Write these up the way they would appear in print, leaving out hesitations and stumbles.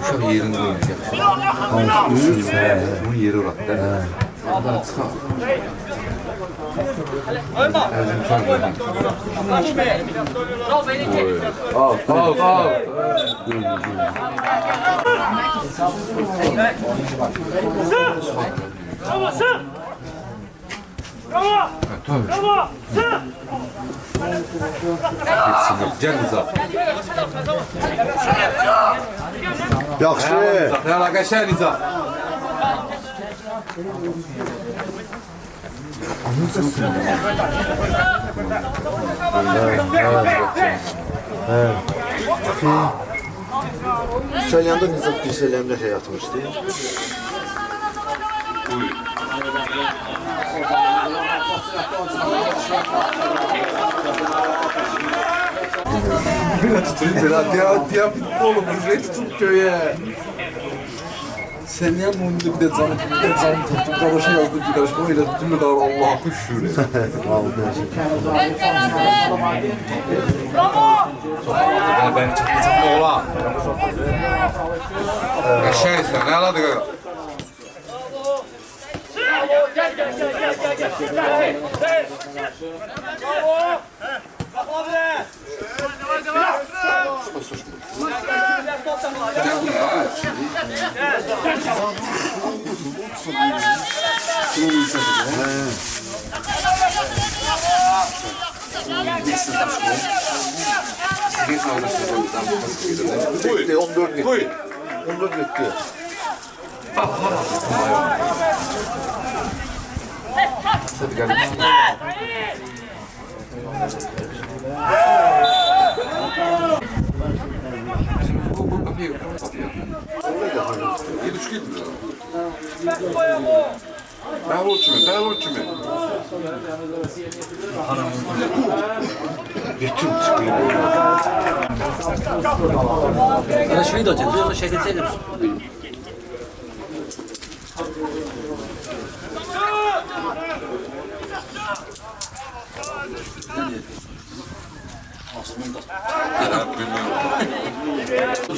Uşaq yerini qoymuş. Bunun yeri orada. Ada çıxaq. Al. Gel Nizam. Yaxşı. Əlaqə şər Nizam. Söyləyəndə Nizam bir söyləyəndə yatmışdı. Belə tutun, belə oğlum, buraya tutun köye. Sen niye bunu bir de canım tuttum, kardeşe yazdım ki kardeşim, öyle tuttum da Allah'a şükür. Ben çıkma ola. Eşeğisin, ne aladı kadar? Bitti, 14 bitti. 14 bitti. Hadi kardeşim. Bu kapıyı Yedi üç değil mi? Ben uçumu. Bitti mi çıkıyor? Она же видите, ты уже это целишь.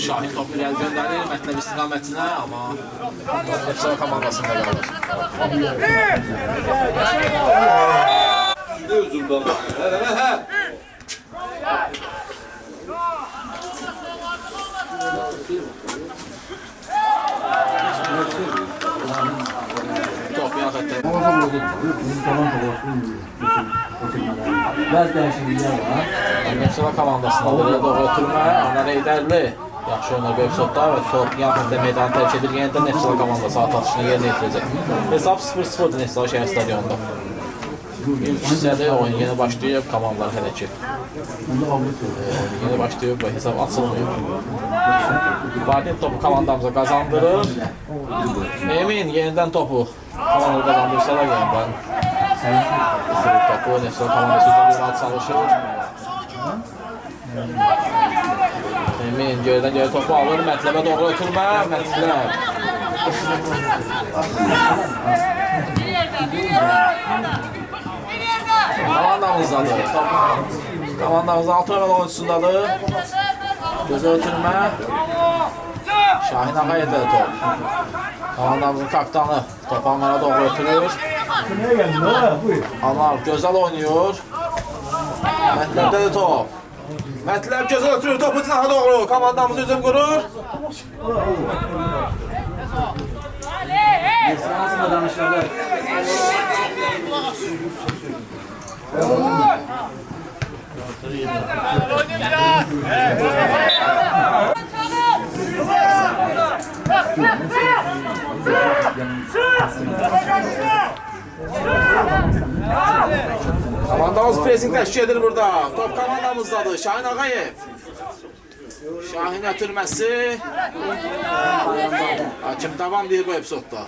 Şahin topu irəli göndərir, Mətləb istiqamətinə, amma Nefsava komandasında qalır. Ne özümden var? He. Top yaxətdə. Bəzi dəyişikliklər var. Nefsava komandasında belə doğru ötürmə, Anar Eydərli yaxşı oynar Qövsotda və top yaxətdə meydanı tərk edir. Yenə də Nefsava komandası atışını yerinə yetirəcək. Hesab 0-0-dır Nefsava şəhər stadionunda. İlk hissədə oyun yeni başlayıb, komandalar hələ ki. Yeni başlayıb və hesab açılmıyor. Vardin topu komandamıza qazandırır. Emin yenidən topu komandamıza qazandırırsa da yenidən topu Nefsava komandası üzrə çalışır. Emin geridən geri topu alır, Mətləbə doğru ötürmə, Mətləb. Komandamızdadır. Komandamızın 6 nömrəli oyuncusundadır. Gözə ötürmə. Şahin Ağayev'də top. Komandamızın kapitanı top almaya doğru ötürür. Anar gözəl oynuyor. Mətləbdə də top. Mətləb gözəl ötürür, topu cinaha doğru. Komandamız hücum qurur. Komandamız pressing təşkil edir burada. Top komandamızdadır. Şahin Ağayev. Şahin ötürməsi. Hakim davam deyir bu epizodda.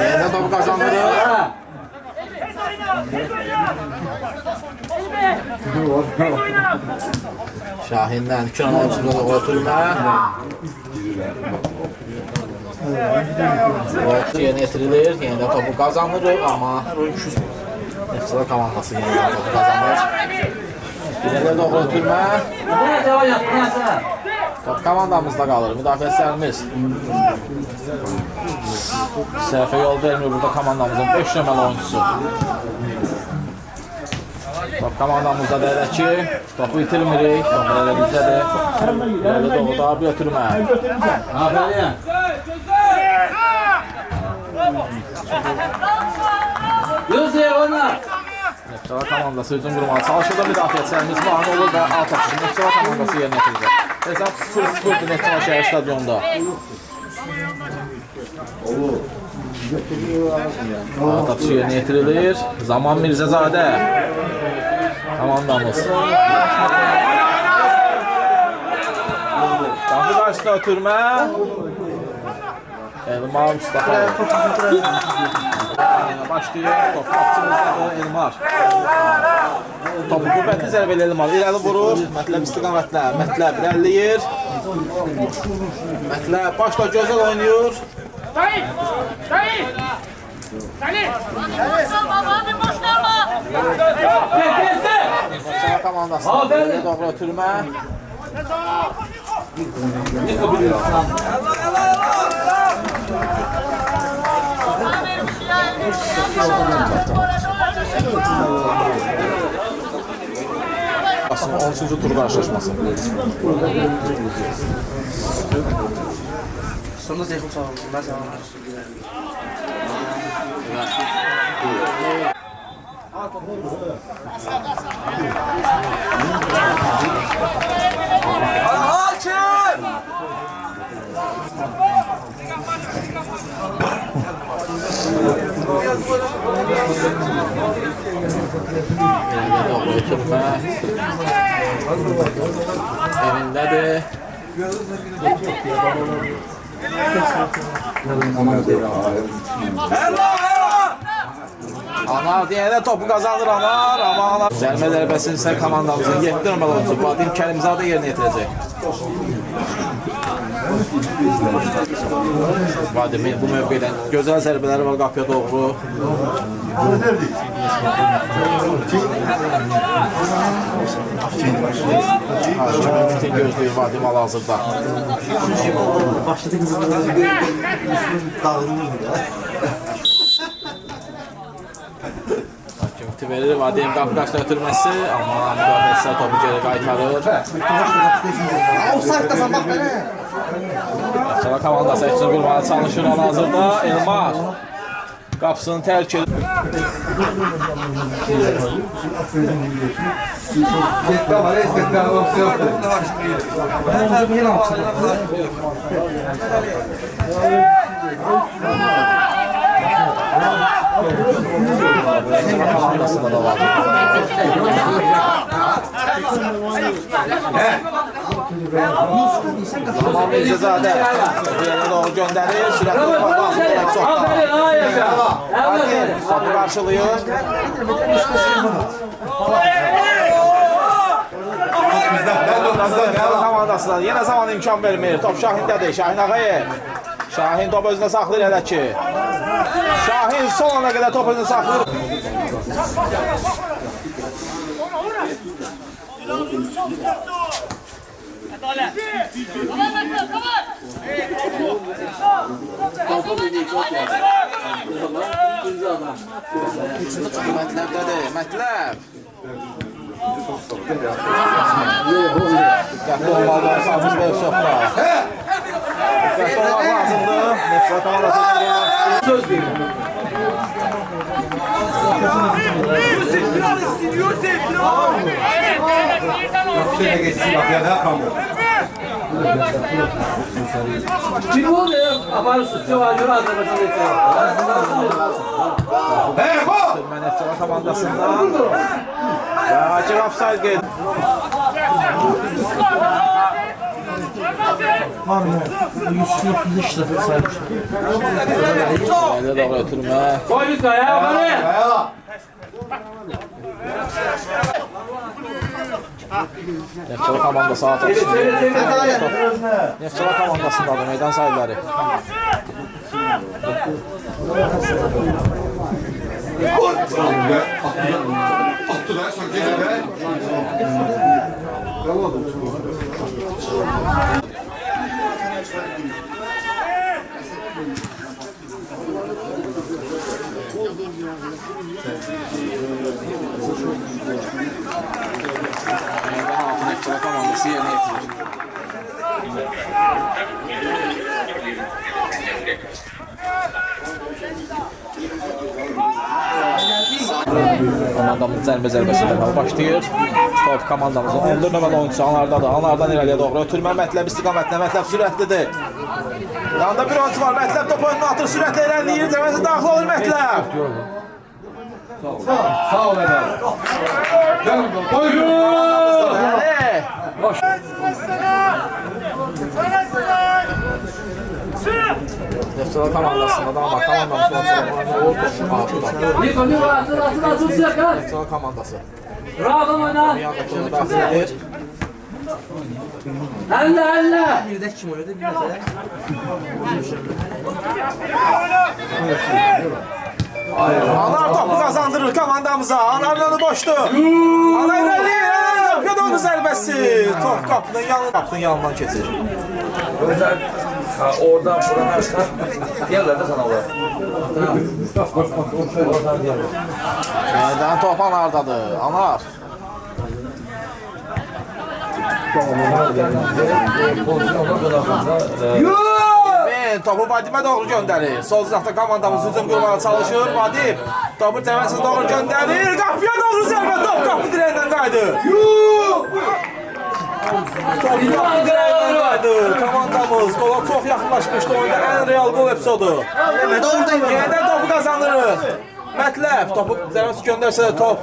Yenə top kazandırır. Şahindən Kənan Əbsində da ötürmə. Yeni getirilir, yeni de topu kazanır ama Neftçala komandası yeni de topu kazanır. Yine de doğru ötürmə. Top komandamızda kalır, müdafiəçilərimiz. Səhvə yol vermir burada komandamızın 5 nömrəli oyuncusu. Top komandamızda deyək ki, topu itirmirik, nömrələ bizdədir. Böyle doğruda bir ötürmə. Aferin. Gözləyək onlar. Neftçala komandası hücum qurmağa çalışır da müdafiəçilərimiz mane olur və alt atışı Neftçala komandası yerinə yetirir. Hesab 0-0'dır Neftçala şəhər stadionda. Alt atışı yerinə yetirilir. Zaman Mirzəzadə. Komandamız. Qapı qarşısında ötürmə. Elmar Mustafa. Başlayır. Top qapçımızdadır Elmar. Topu qüvvətli zərbəli Elmar. İrəli vurur. Mətləb istiqamətlə. Mətləb irəliləyir. Mətləb başla gözəl oynayır. Neftçala komandasına doğru ötürmə. Aslında 10-cu tur qarşılaşması. Sonunda zeyxim sağlam. Ben sağlam. Ötürmə. Elindədir. Anar deyəndə topu kazanır Anar, amma Anar zərmə zərbəsini isə komandamızın 7 nömrəli oyuncusu Vadim Kərimzadə yerinə yetirəcək. Vadimin bu mövqedən gözəl zərbələri var qapıya doğru. Hakimin bütün gözlüyür Vadim hal-hazırda. Başladı kızımızı dağılırdı ya. Hakim iti verir, Vadim qapı qaçda ötürməsi, amma müdafiəçilər topu geri qaytarır. Offside-dasan bax belə. Sonra komandası üçün qurmağa çalışır hal-hazırda Elmar. Qapısını tərk edir. Komandasında da var. Zaman Mirzəzadə yerə doğru göndərir, sürətli topa topu qarşılayır. Komandasına yenə zaman imkan vermir. Top Şahindədir, Şahin Ağayev. Şahin top özünə saxlayır hələ ki. Şahin son ana qədər top özünə saxlayır. Mətləbdədir, mətləb. Diqqətli olmalı olsanız və yoxsa. Diqqətli olmaq lazımdır. Nefsat komandası söz verir. Türkmen Nefsat komandasından və Hacı Afsayt qeyd. Var mı? 135 dəfə saymışlar. Elə doğru ötürmə. Nefsat komandası atış. Nefsat komandasındadır meydan sahibləri. Attı da sonra geri de. Meydan altı Nefsat komandası yerinə yetirir. Komandamız zərbəsindən başlayır. Top komandamızın 14 nömrəli oyuncusu Anardadır. Anardan irəliyə doğru ötürmə. Mətləb istiqamətlə. Mətləb sürətlidir. Yanında bir oyuncu var. Mətləb top oyununu atır. Sürətlə irəliləyir. Cəməsi daxil olur Mətləb. Sağ ol Eder. Gel buyurun. Boş. Nefsat komandasında da ama komandamız Nefsat komandası. Bravo oyna. Yanındakini daxil edir. Elle. Bir də kim oynadı? Bir nəfər. Anar topu kazandırır komandamıza. Anarlanı boştu. Anar ilerleyir. Anar kapıya doğru zərbəsi. Top kapının yanından keçir. Oradan vuramazsan diğerler de sana olur. Yerdən top Anardadır. Anar. Ben topu Vadim'e doğru gönderir. Sol tarafta komandamız hücum kurmaya çalışır. Vadim topu Cəməsiz doğru gönderir. Kapıya doğru zərbə. Top kapı direğinden kaydı. Top kapı direğinden kaydı. Komandamız gola çok yaxınlaşmışdı. Oyunda en real gol episodu. Yeniden topu kazandırır. Mətləb topu Cəməsiz göndersə də top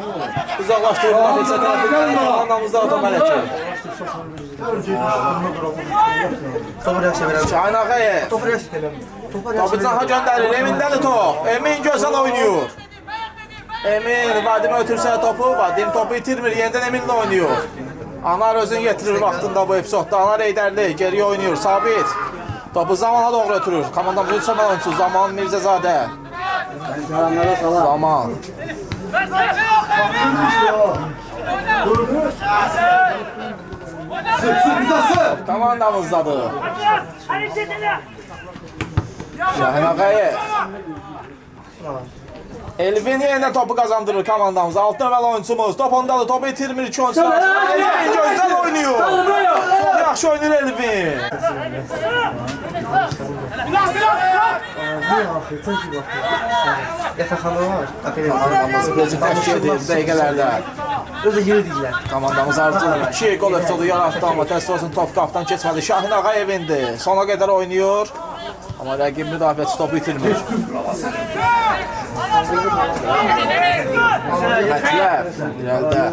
uzaqlaşdırır. Müdafiəçi tərəfindən komandamızda top ələkir. Topu yaxşı verəm. Şahin Ağayev. Topu yaxşı verəm. Topu Caha gönderir. Emin'den top. Emin gözəl oynuyor. Emin Vadim'e ötürsə topu. Vadim topu itirmir. Yeniden Emin'le oynuyor. Anar özünü getirir vaxtında bu episodda. Anar Eydərli geriye oynuyor. Sabit. Topu Zaman'a doğru ötürür. Komandamız üç son oyuncusu. Zaman Mirzəzadə. Zaman. Komandamızdadır. Şahin Ağayev. Elvin yenə topu kazandırır komandamız. 6 nömrəli oyuncumuz. Top ondadır. Topu itirmir. 2 oyuncu var. Elvin gözəl oynuyor. Çok yaxşı oynuyor Elvin. Yataqxana var. Komandamız bizi təşkil edir dəqiqələrdə. Özü yeri deyirlər. Komandamız artıq 2 gol episodu yarattı amma təəssüf olsun top qapdan keçmədi. Şahin Ağayev'indi. Sona qədər oynuyor. Amma rəqib müdafiəçi topu itirmir. Mətləb irəlidə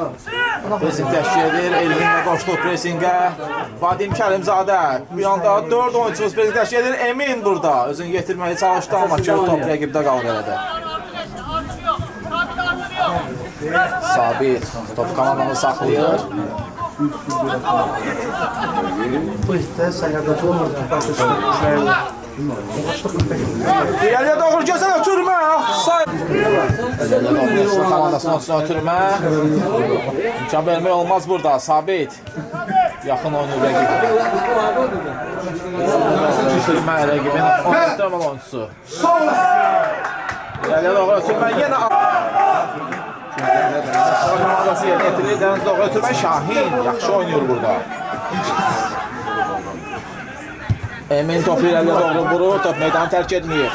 presing təşkil edir. Elvinlə qoşdu presingə. Vadim Kərimzadə. Bir anda 4 oyuncumuz presing təşkil edir. Emin burada özünü yetirməyə çalışdı amma top rəqibdə qalır elədə. Sabit top komandamız saxlayır. Bu işte səhərdə olmur. İrəliyə doğru gözəl ötürmə. Nefsat komandasının ötürmə. İmkan vermək olmaz burada. Sabit. Yaxın oynuyor rəqib. Ötürmə rəqibin 14 nömrəli oyuncusu. İrəliyə doğru ötürmə yenə komandası yerinə yetirilir. Dəniz doğru ötürmə Şahin yaxşı oynayır burada. Emin topu irəliyə doğru vurur, top meydanı tərk etməyir.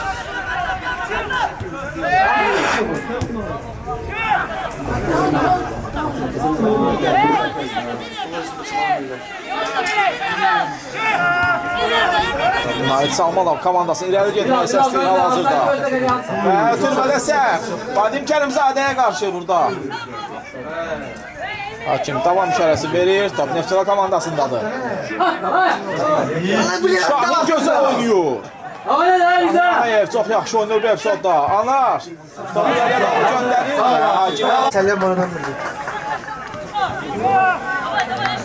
Nait Salmanov komandasını irəli getməyə səsləyir hal-hazırda. Və ötürmədə səhv. Vadim Kərimzadəyə qarşı burada. Hakim davam işarəsi verir. Top Neftçala komandasındadır. Şahin gözəl oynayır. Ağayev çox yaxşı oynayır bu epizodda. Anar. Topu irəliyə doğru göndərir. Səlləm oradan bildi.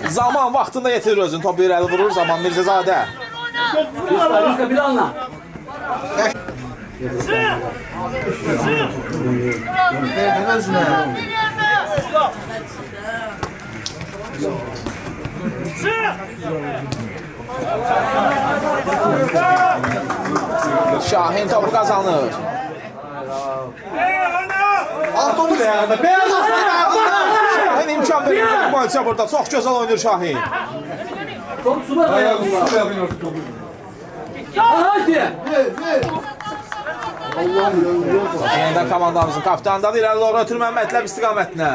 Zaman vaxtında yetirir özünü. Topu irəli vurur. Zaman Mirzəzadə. Bir anla. Şahin topu kazanır. Şahin imkan verir. Maçı burada çok güzel oynuyor Şahin. Top sular ayağımda. Hadi. Yeniden komandamızın kapitandadır. İleri doğru ötürmə Mətləb istiqamətinə.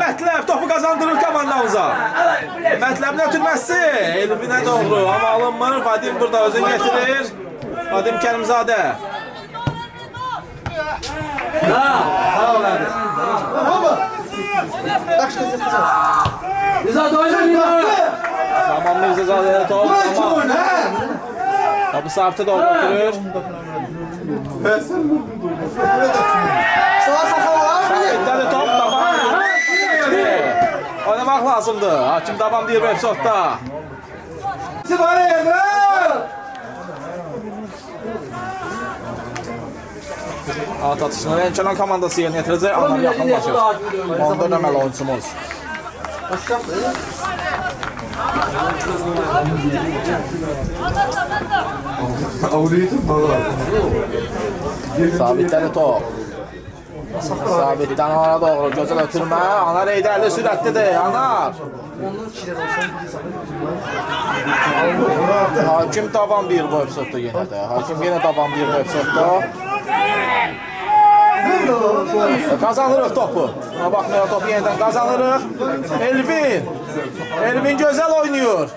Mətləb topu kazandırır komandamıza. Mətləbin ötürməsi Elvinə doğru ama alınmır. Vadim burada özünü getirir. Vadim Kərimzadə. Zaman Mirzəzadəyə top. Topu sabitə doğru ötürür. Sabitlədi top. Davam. Oynamaq lazımdır. Hakim davam deyir bu epizodda. At atışını Lənkəran komandası yerinə yetirəcək. Anar yaxınlaşır. 14 nömrəli oyuncumuz. Sabitlədi top. Sabitdən Anara doğru gözəl ötürmə. Anar Eydərli sürətlidir. Anar. Hakim davam bir bu epizodda yenə də. Hakim yenə davam bir bu epizodda. Kazanırıq topu. Buna baxmayaraq topu yenidən kazanırıq. Elvin. Elvin gözəl oynuyor.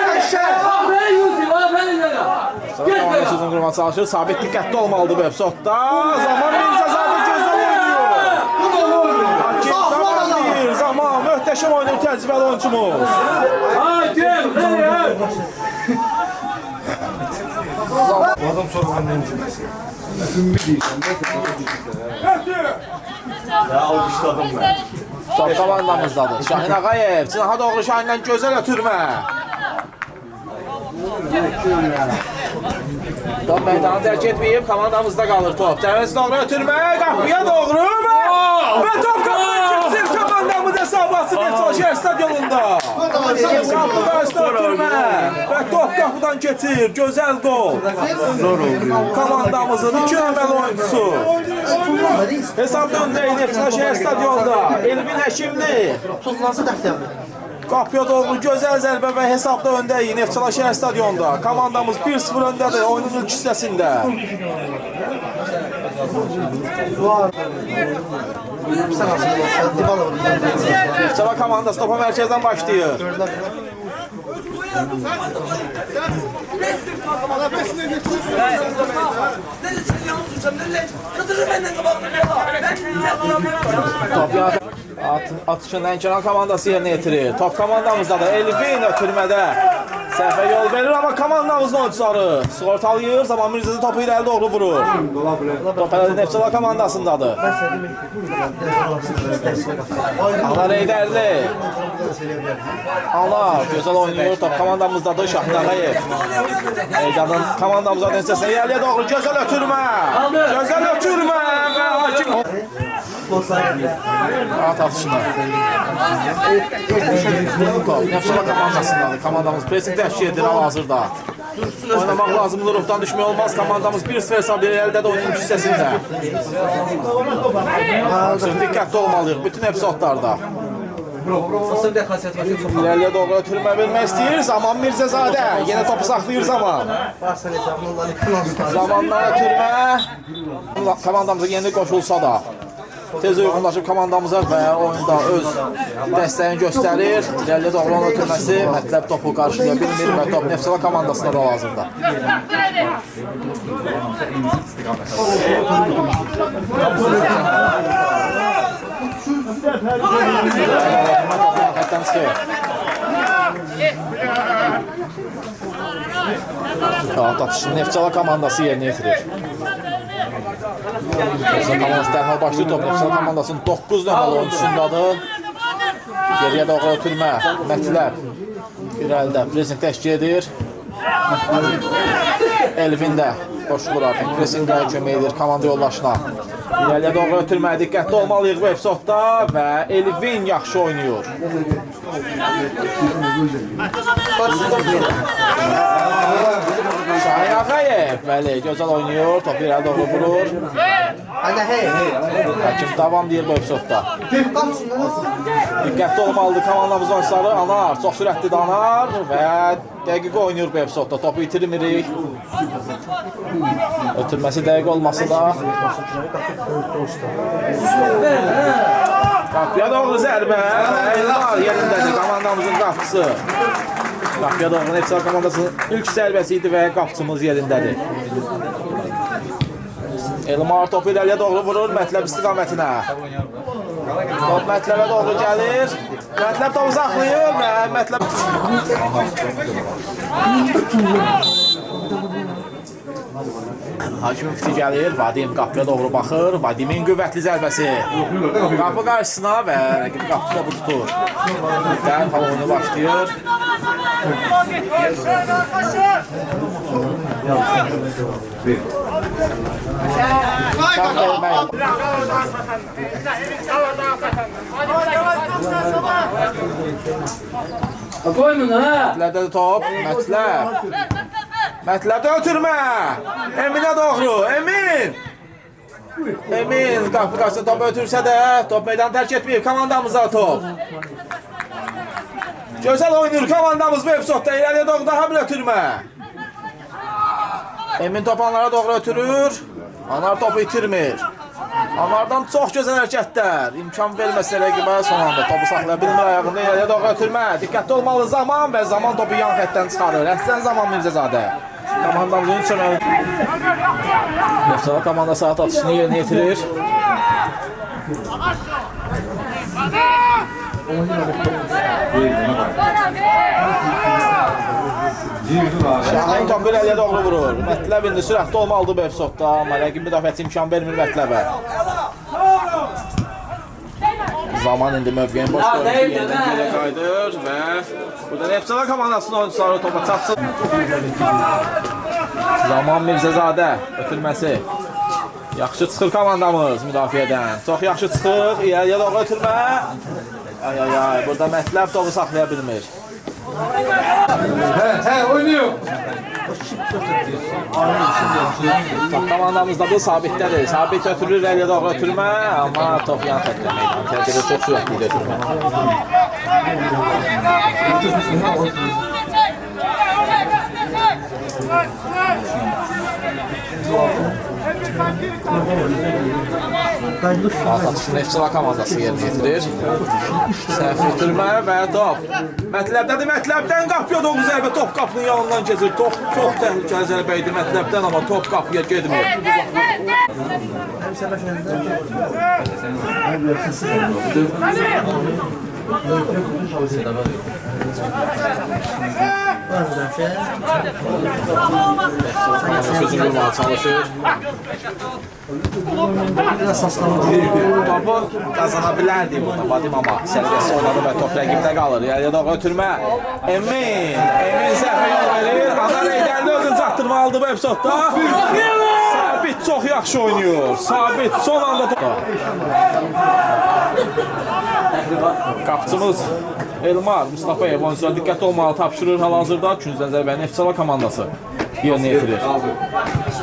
Qaşay. Sonra sözün qurma çalışır. Sabit diqqətli olmalıdır bu epizodda. Zaman Mirzəzadə gözəl oynuyor. Hakim davam deyir. Zaman möhtəşəm oynuyor təcrübəli oyuncumuz. Adam sonra benden Ya almışladım ben. Top komandamızdadır. Şahin Ağayev. Cinaha doğru Şahindən gözəl ötürmə. Top meydanı tərk etməyib, komandamızda qalır top. Dəniz doğru ötürmə, qapıya doğru və top qapıdan keçir komandamız hesabası Neftçala stadionunda. Qapıdan ötürmə və top qapıdan keçir, gözəl gol. Komandamızın 2 nömrəli oyuncusu. Hesabda öndəyik Neftçala stadionunda. Elvin Həkimli. Tuzlansa dəxtəmdir. Qapıya doğru gözəl zərbə və hesabda öndəyik Neftçala şəhər stadionunda. Komandamız 1-0 öndədir oyunun ilk hissəsində. Neftçala komandası topa mərkəzdən başlayır. Top atışın Lənkəran komandası yerinə yetirir. Top komandamızdadır. Elvin ötürmədə. Səhvə yol verir, amma komandamızın oyuncuları sığortalayır. Zaman Mirzəsi topu irəli doğru vurur. Top elədi Neftçala komandasındadır. Anar Eydərli. Anar gözəl oynayır. Top komandamızdadır. Şahid Ağayev. Eydanın komandamıza nəticəsinə irəliyə doğru gözəl ötürmə. Gözəl ötürmə və hakim. At atışına. Neftçala komandasındadır. Komandamız pressing təşkil edir hal-hazırda. Oynamaq lazımdır, ruhdan düşmək olmaz. Komandamız 1-0 hesabı əldə də oyunun hissəsində. Diqqətli olmalıyıq bütün epizodlarda. İrəliyə doğru ötürmə vermək istəyir. Zaman Mirzəzadə. Yenə topu saxlayır Zaman. Zamandan ötürmə. Komandamıza yeni qoşulsa da tez uyğunlaşıb komandamıza və oyunda öz dəstəyini göstərir. İrəliyə doğru onun ötürməsi Mətləb topu qarşılaya bilmir və top Neftçala komandasında da lazımdır. Hətdən çıxır. Atışını Neftçala komandası yerinə yetirir. Neftçala komandası dərhal başlayır. Top Neftçala komandasının 9 nömrəli oyuncusundadır. Geriyə doğru ötürmə. Mətləb irəlidə pressing təşkil edir. Elvin də qoşulur artıq. Pressingə kömək edir komanda yoldaşına. İrəliyə doğru ötürmə. Diqqətli olmalıyıq bu epizodda və Elvin yaxşı oynayır. Şahin Ağayev, bəli, gözəl oynayır, topu irəli doğru vurur. Hakim davam deyir bu epizodda. Diqqətli olmalıdır komandamızın oyuncuları. Anar, çox sürətlidir Anar və dəqiq oynayır bu epizodda. Topu itirmirik. Ötürməsi dəqiq olması da. Qapıya doğru zərbə. Elmar yerindədir komandamızın qapısı. Qapıya doğru Neftçala komandasının ilk zərbəsi idi və qapıcımız yerindədir. Elmar topu irəliyə doğru vurur Mətləb istiqamətinə. Top Mətləbə doğru gəlir. Mətləb topu saxlayır və Mətləb... Hakim müfti gəlir, Vadim qapıya doğru baxır. Vadimin qüvvətli zərbəsi. Qapı qarşısına və rəqibi qapı topu tutur. Dərhal oyunu başlayır. Koymun ha. Mətləbdə top, Mətləb. Mətləbdə ötürmə. Eminə doğru, Emin. Emin qapı qarşısında top ötürsə də top meydanı tərk etməyib komandamıza top. Gözəl oynayır komandamız bu epizodda. İrəliyə doğru daha bir ötürmə. Emin topu Anara doğru ötürür. Anar topu itirmir. Anardan çox gözəl hərəkətlər. İmkan verməsə rəqibə son anda topu saxlaya bilmir ayağında. İrəliyə doğru ötürmə. Diqqətli olmalı Zaman və Zaman topu yan xəttdən çıxarır. Əhsən Zaman Mirzəzadə. Komandamızın üçün Neftçala komanda saat atışını yerinə yetirir. Şahin topu irəliyə doğru vurur. Mətləb indi sürətli olmalıdır bu epizodda, amma rəqib müdafiəçi imkan vermir Mətləbə. Zaman indi mövqeyin boş qoyur ki, yenidən geriyə qayıdır və burada Neftçala komandasının oyuncuları topa çatsın. Zaman Mirzəzadə ötürməsi. Yaxşı çıxır komandamız müdafiədən. Çox yaxşı çıxır. İrəliyə doğru ötürmə. Ay ay ay. Burada Mətləb topu saxlaya bilmir. Oynuyor. Top komandamızdadır, Sabitdədir. Sabit ötürür, irəliyə doğru ötürmə. Amma top yan xəttə meydanı tərk edir. Çox sürətli ötürmə. Atışını Neftçala komandası yerinə yetirir. Səhv ötürmə və top. Mətləbdədir, Mətləbdən qapıya doğru zərbə. Top qapının yanından keçir. Çox təhlükəli zərbə idi Mətləbdən, amma top qapıya gedmir. Var mı bir şey? Sözünü vurmağa çalışır. Biraz saslanır. Topu qazana bilərdi burada Vadim amma sərbəst oynadı və top rəqibdə qalır. Yəni doğru ötürmə. Emin səhvə yol verir. Anar Eydərli özünü çatdırmalıdır bu epizodda. Sabit çox yaxşı oynayır. Sabit son anda qapıcımız Elmar Mustafayev oyunculara diqqətli olmalı tapşırır hal-hazırda. 3-cü zərbənin Neftçala komandası yerinə yetirir.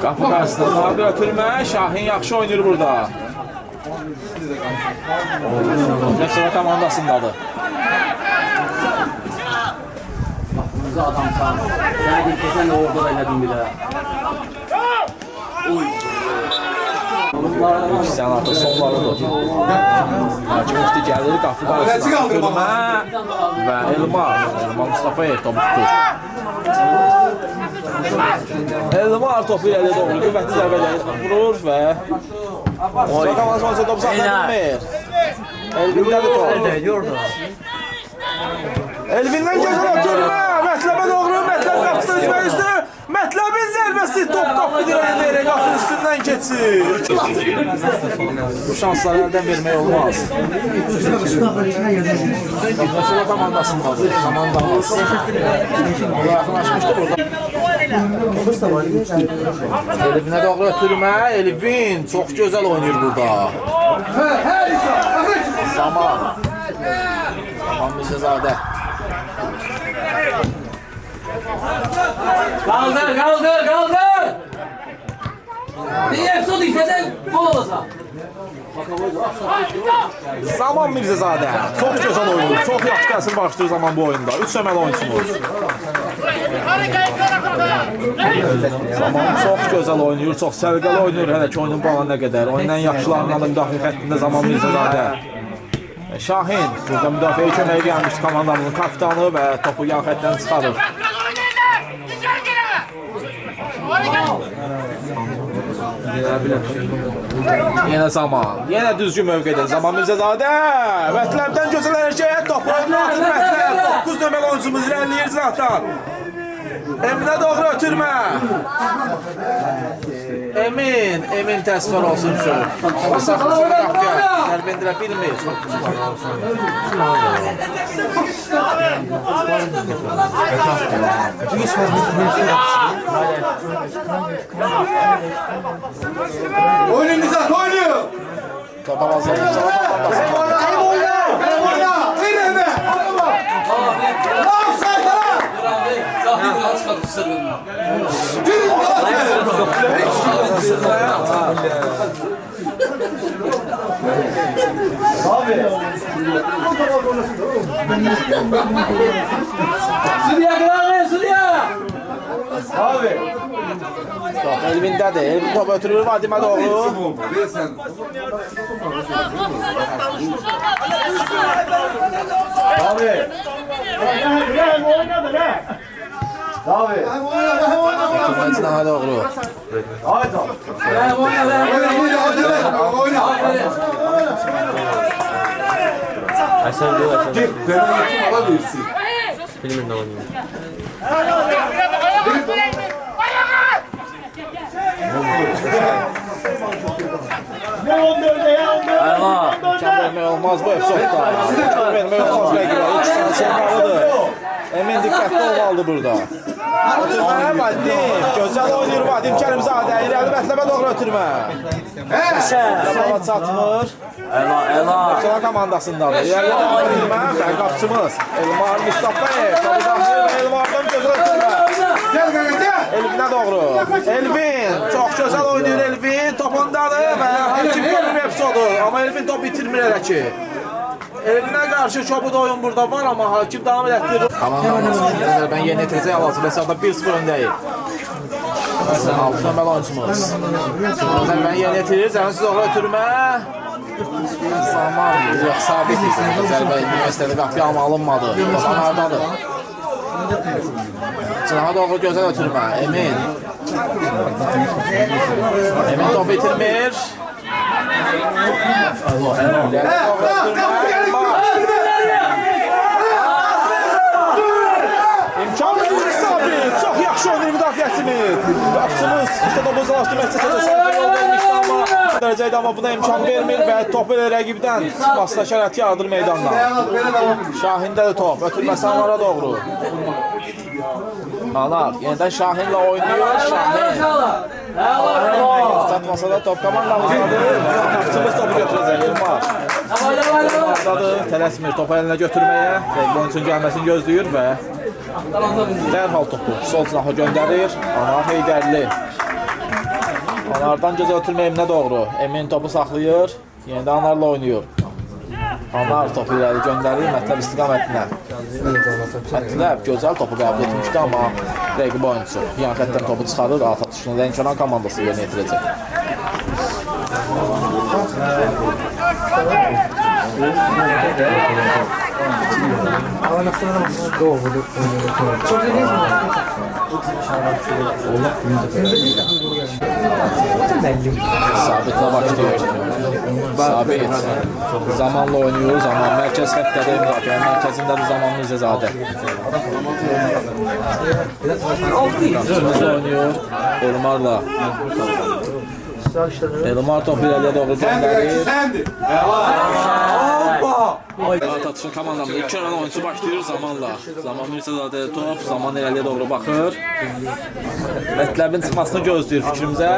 Qapı qarşısında Nadir ötürmə, Şahin yaxşı oynayır burada. Neftçala komandasındadır. Bize adam sağ. Sen de sen de orada elledin bile. İkisindən artıq sonlarıdır. Hakim Müftü gəlir, qapı qarşısında ötürmə və Elmar Mustafayev topu tutur. Elmar topu irəliyə doğru qüvvətli zərbələri vurur və Neftçala komandası topu saxlaya bilmir. Elvindədir top. Elvindən gözəl ötürmə, Mətləbə doğru, Mətləb qapısına düşmək üstü. Mətləbin zərbəsi top qapı dirəyində yerə qapının üstündən keçir. Bu şansları əldən vermək olmaz. Neftçala komandasındadır. Komandamız yaxınlaşmışdır burada. Elvinə doğru ötürmə, Elvin çox gözəl oynayır burada. Zaman Mirzazadə. Kaldır. Niye su diksen gol olsa? Zaman Mirzazadə. Çox gözəl oynayır. Çox yaxşı təsir başlayır zaman bu oyunda. 3 öməli oyuncumuz. Zaman çox gözəl oynayır, çox səliqəli oynayır hələ ki oyunun bağına qədər. Oyundan yaxşılarından da müdafiə xəttində Zaman Mirzazadə. Şahin burada müdafiəyə köməyə gəlmişdi komandamızın kapitanı və topu yan xəttdən çıxarır. Yenə Zaman, yenə düzgün mövqedə Zaman Mirzazadə. Mətləbdən gözəl hərəkət, topu atır Mətləb. 9 nömrəli oyuncumuz irəliləyir zirahdan. Eminə doğru ötürmə. Emin təsvir olsun şu. Saxlasın qapıya, tərbendirə bilmir. Oynayın Nizat, oynayın! Topa vazgeçir, sana komandasın. Top Elvindədir. Elvin topu ötürür Vadimə doğru. Tüməcinaha doğru. Vermək olmaz bu epizodda. Vermək olmaz rəqibə. 3 saniyə sonralıdır. Emin diqqətli olmalıdır burada. Ötürmə Vadim. Gözəl oynayır Vadim Kərimzadə. İrəli Mətləbə doğru ötürmə. Qapıya çatmır. Neftçala komandasındadır. İrəli doğru ötürmə. Qapıcımız Elmar Mustafayev. Qapıcımız Elmardan gözəl ötürmə. Elvinə doğru. Elvin çox gözəl oynayır Elvin. Topundadır və hakim görür epizodu. Amma Elvin top bitirmir hələ ki. Elvinə qarşı çobud oyun burada var, amma hakim davam etdirir. Komandamız zərbəni yerinə yetirəcək hal-hazırda hesabda 1-0 öndəyik. 6 nömrəli oyuncumuz. Zərbəni yerinə yetirir, zərbəni doğru ötürmə. Zaman yox, sabit izləyir. Zərbə üniversitədə qapıya alınmadı. Topan hardadır? Cinaha doğru gözəl ötürmə. Emin top bitirmir. İmkan verir. çalışdı Məstəsədə səhvə yol vermişdi amma dərəcəydi amma buna imkan vermir və top elə rəqibdən çıxmasına şərait yaradır meydandan. Şahindədir top, ötürməsi Anara doğru. Anar yenidən Şahinlə oynayır, Şahin. Çatmasa da top komandamızdadır. Qapçımız topu götürəcək, Yılmaz. Yılmazdadır, tələsmir topu əlinə götürməyə. Oyunçunun gəlməsini gözləyir və dərhal topu sol cinaha göndərir. Anar Heydərli. Anardan gözə ötürmə Eminə doğru. Emin topu saxlayır, yenidən Anarla oynayır. Anar topu irəli göndərir Mətləb istiqamətinə. Mətləb gözəl topu qəbul etmişdi, amma rəqib oyunçu yan xəttdən topu çıxarır, alt atışını Lənkəran komandası yerinə yetirəcək. Sabitlə başlayır. Sabit zamanla oynuyor, zaman mərkəz xəttədir, müdafiə mərkəzindədir Zaman Mirzəzadə. Qapçımızla oynuyor Elmarla. Elmar topu irəliyə doğru göndərir. Alt atışın komandamızda 2 olan oyuncu başlayır Zamanla. Zaman Mirzəzadə top, Zaman irəliyə doğru baxır. Mətləbin çıxmasını gözləyir fikrimizə.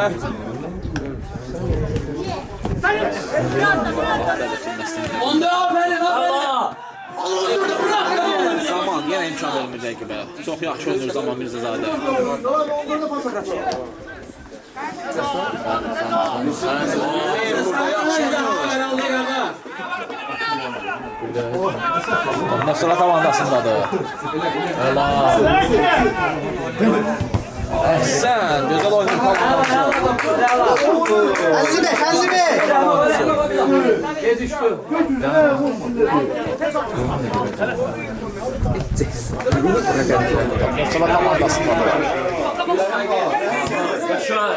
Zaman yenə imkan vermir rəqibə. Çox yaxşı oynayır Zaman Mirzəzadə. Nefsala komandasındadır. Əhsən, gözəl oyuncu komandası. Hənzibe! Nefsala komandasındadır.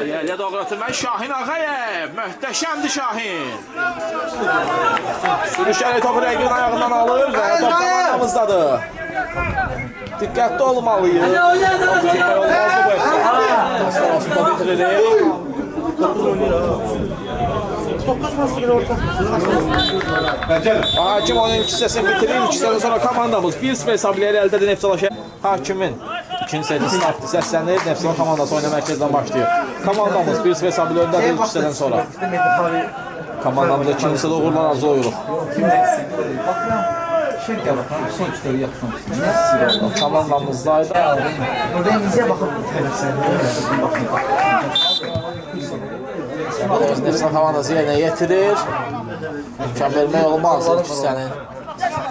Yerliyə doğru ötürmək Şahin Ağayev. Möhtəşəmdir Şahin. Sürüşərək topu rəqibin ayağından alır və top komandamızdadır. Diqqətli olmalıyıq. Top bitirmək olmazdı bu efsane. Topu bitiririk. Hakim oyunun 2 hissəsini bitirir. 2 hissədən sonra komandamız 1-0 hesabı ilə əldə Neftalaşa. Hakimin ikinci seti startı səslənir. Neftalan komandası oyuna mərkəzdən başlayır. Komandamız 1-0 hesabı ilə öndədir 2 hissədən sonra. Komandamızda ikinci hissədə uğurlar arzu oluruq. Komandamızdaydı. Burada İngilizceye bakıp Neftalan komandası yerinə yetirir. İmkan vermək olmaz ilk hissənin.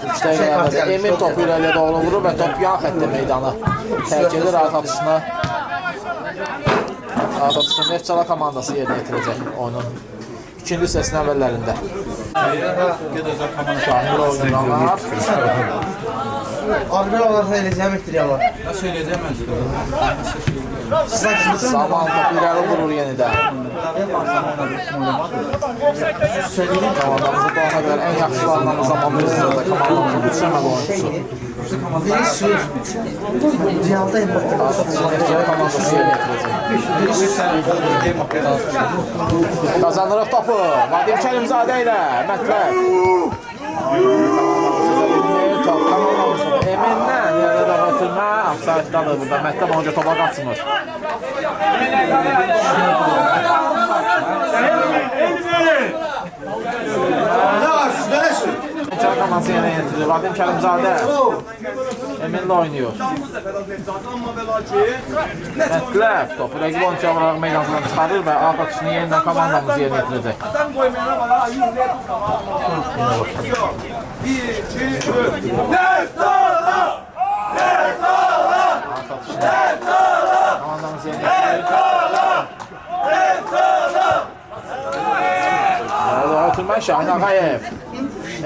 3 dəqiqələrdə Emin topu irəliyə doğru vurur və top yan xəttə meydanı tərk edir rahat atışını. Rahat atışını Neftçala komandası yerinə yetirəcək oyunun ikinci hissəsinin əvvəllərində. Şahil oynayırlar. Arbel olarak söyleyeceğim ihtiriyalar. Zaman topu irəli vurur yenidən. Komandamızı bu ana qədər ən yaxşılarından Zaman Mirzəzadə komandamızın bütçəməli oyuncusu. Biri sür. Realda Neftçala komandası yerinə yetirəcək. Kazanırıq topu. Vadim Kərimzadə ilə Mətləb. Top komandamızın Emin'dən yerdə də ötürmə. Afsaytdadır burada. Mətləb onca topa qaçmır. Lənkəran komandası yenə yetirir. Vadim Kərimzadə Emin'lə oynuyor. Mətləb topu rəqib oyuncuya vuraraq meydanından çıxarır və alt atışını yenidən komandamız yerinə yetirəcək. Komandamız yerinə yetirir. Ötürmə Şahin Ağayev.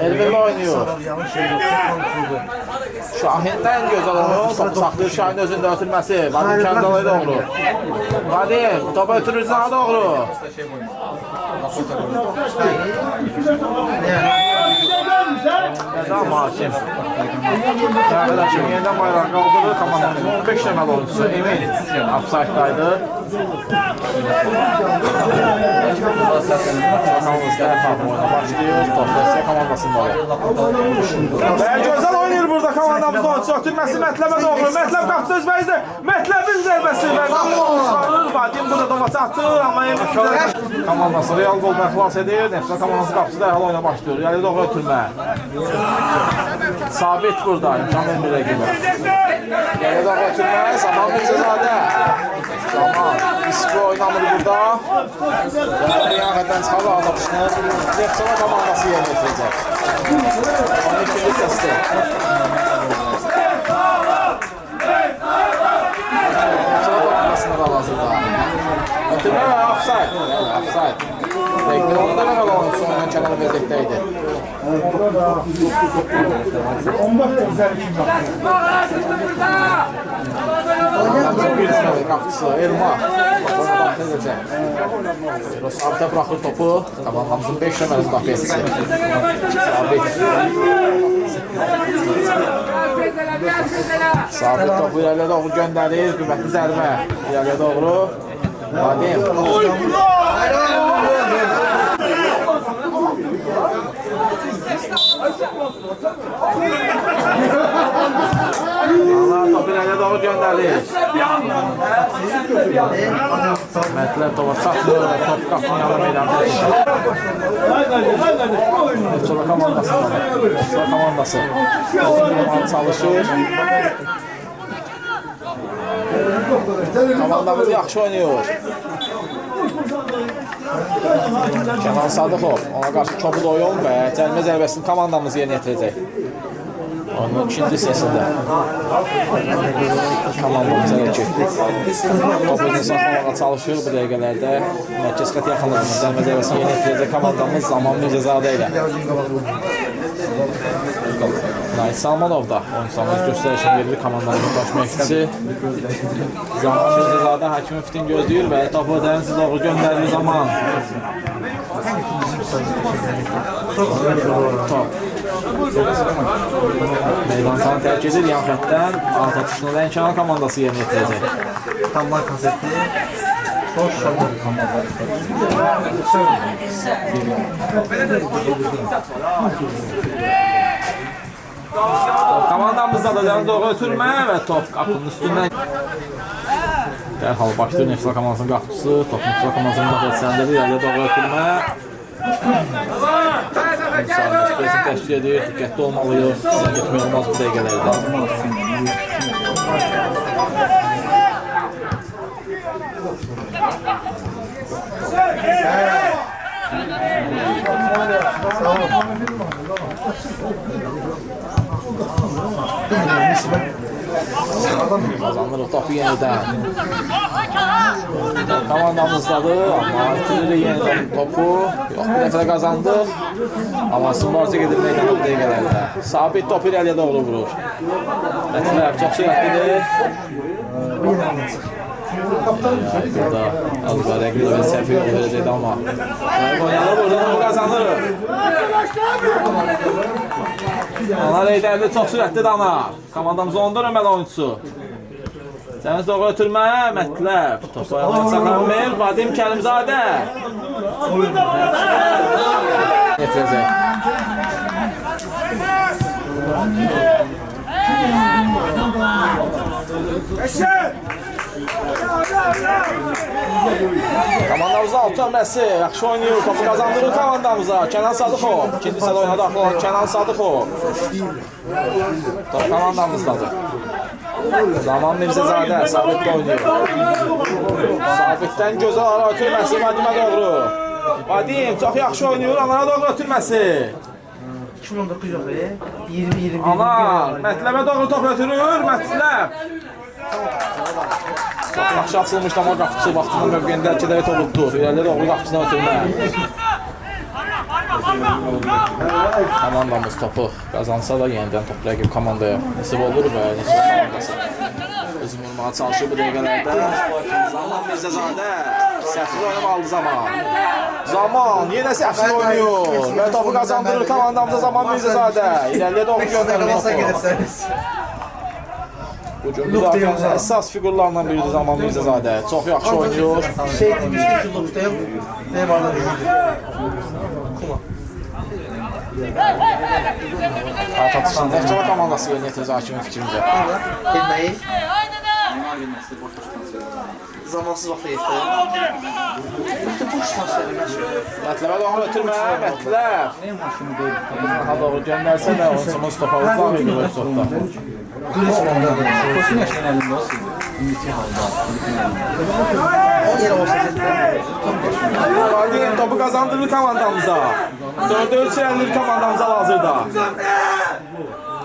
Elvinlə oynuyor. Şahin'dən gözəl oynuyor. Topu saxlayır Şahin özündə ötürməsi. Vadim Kərimzadəyə doğru. Vadim topu ötürür Zana doğru. Nəzəm hakim. Arkadaşım yeniden bayrak kaldırır. Komandamızın 15 nömrəli oyuncusu Emin offside-daydı. Komandamız dərhal oyuna başlayır. Top Rusiya komandasındadır. Və gözəl oynayır burada komandamızda oyuncu. Ötürməsi Mətləbə doğru. Mətləb qapısı özbəyizdir. Mətləbin zərbəsi və Vadim burada domaç atır. Amma Emin komandası Real Goldan xilas edir. Nefslə komandası qapısı dərhal oyuna başlayır. Yəni doğru ötürmə. Sabit burada. İmkan vermir rəqibə. Yəni doğru ötürmə. Zaman Mirzəzadə. Zaman. İsmi oynamır burada. Yan xətdən çıxarır ağlatışını. Nefsələ komandası yerinə getirəcək. Onun ikinci səsdir. Nefsələ komandasına da hazırda. Ötürmə və offside. Offside. Teknik onda nə qədər oyuncusu ondan kənarı vəziyyətdəydi. Bir sınavı qapçısı Elma. Ona daxil edəcək. Sabitə bıraxır topu. Komandamızın 5 nömrəli müdafiəçisi. Sabit. Sabit topu irəliyə doğru göndərir. Qüvvətli zərbə. İrəliyə doğru. Vadim. Allah topu irəliyə doğru göndərir. Mətləb topa çatmır. Top qapının yanına meydanda eşir. Nefsələ komandasındadır. Nefsələ komandası. Çalışır. Komandamız yaxşı oynayır. Kenan Sadıxov ona qarşı kobud oyun və cərimə zərbəsini komandamız yerinə yetirəcək. Onun ikinci hissəsində komandamız ələ ki. Topunu saxlamağa çalışır bu dəqiqələrdə. Mərkəz xətt yaxınlığında cərimə zərbəsini yerinə yetirəcək komandamız Zaman Mirzəzadə ilə. Nait Salmanov da oyuncularımız göstərişini verir komandamızın baş məşqçisi. Zaman Mirzəzadə Hakimin fitini gözləyir və topu dənizə doğru göndərir Zaman. Top. Meydançanı tərk edir, yan xətdən alt atışını Lənkəran komandası yerinə yetirəcək. Tamlar konsepti. Hoş şalır. Komandamızda da doğru ötürmə və top qapının üstündən. Dərhal başlayır Nefsələ komandasının qapıcısı. Top Nefsələ komandasının müdafiəçisindədir, irəliyə doğru ötürmə. Müsaadəsi presini təşkil edir, diqqətli olmalıyıq. Sizə getmək olmaz bu dəqiqələrdə. Kazanırıq topu yenidən. Komandamızdadır, amma itiririk yenidən topu. Yox, bir dəfə qazandıq. Avansın mübarizə gedir meydana bu dəqiqələrdə. Sabit topu irəliyə doğru vurur. Mətləb çox sürətlidir. Burada az da rəqli və səhvi yolu verəcəkdir, amma oynanır, buradan o qazanır. Anar Eydərli çox sürətli danar. Komandamız 10 nömrəli oyuncusu. Cəmiz doğru ötürmə, Mətləb. Topu ayağına saxlanmır, Vadim Kərimzadə. Yetirəcək. Komandamızın 6 nömrəsi yaxşı oynayır, topu qazandırır komandamıza. Kenan Sadıxov, ikinci hissədə oyuna daxil olan Kenan Sadıxov. Top komandamızdadır. Zaman Mirzəzadə, Sabitdə oynayır. Sabitdən gözəl ara ötürməsi Vadimə doğru. Vadim çox yaxşı oynayır, Anara doğru ötürməsi. 2019 yox, 20-21. Anar, Mətləbə doğru top ötürür, Mətləb. Çox yaxşı açılmışdı, amma qapıcı vaxtının mövqeyində dərkədəvət olubdur. İrəliyə doğru qapıcına ötürmə. Komandamız topu qazansa da yenidən top rəqib komandaya nəsib olur və Nefsələ komandası Özüm vurmağa çalışır bu dəqiqələrdə. Zaman Mirzəzadə səhvsiz oynama aldı zaman. Zaman yenə səhvsiz oynayır və topu qazandırır komandamıza Zaman Mirzəzadə. İləliyə doğru göndərir topu. Bu gün müdafiənin əsas figurlarından biridir Zaman Mirzəzadə. Çox yaxşı oynayır. Şey demişti ki, Luftayım. Neymar'da demişti. Hayat atışında Neftçala komandası yerinə yetirir hakimin fikrimcə. Elməyi. Zamansız vaxtda geçti. Lütfen boş transferi məşhur. Mətləbə doğru ötürmə, Mətləb. Daha doğru göndərsə də oyuncumuz topa uzaq idi bu episodda. Koşun yaşayan elinde olsun. İndiki halda. O yere olsa Valideyn topu kazandırır komandamıza. 4'e 3 yenildir komandamıza hazırda.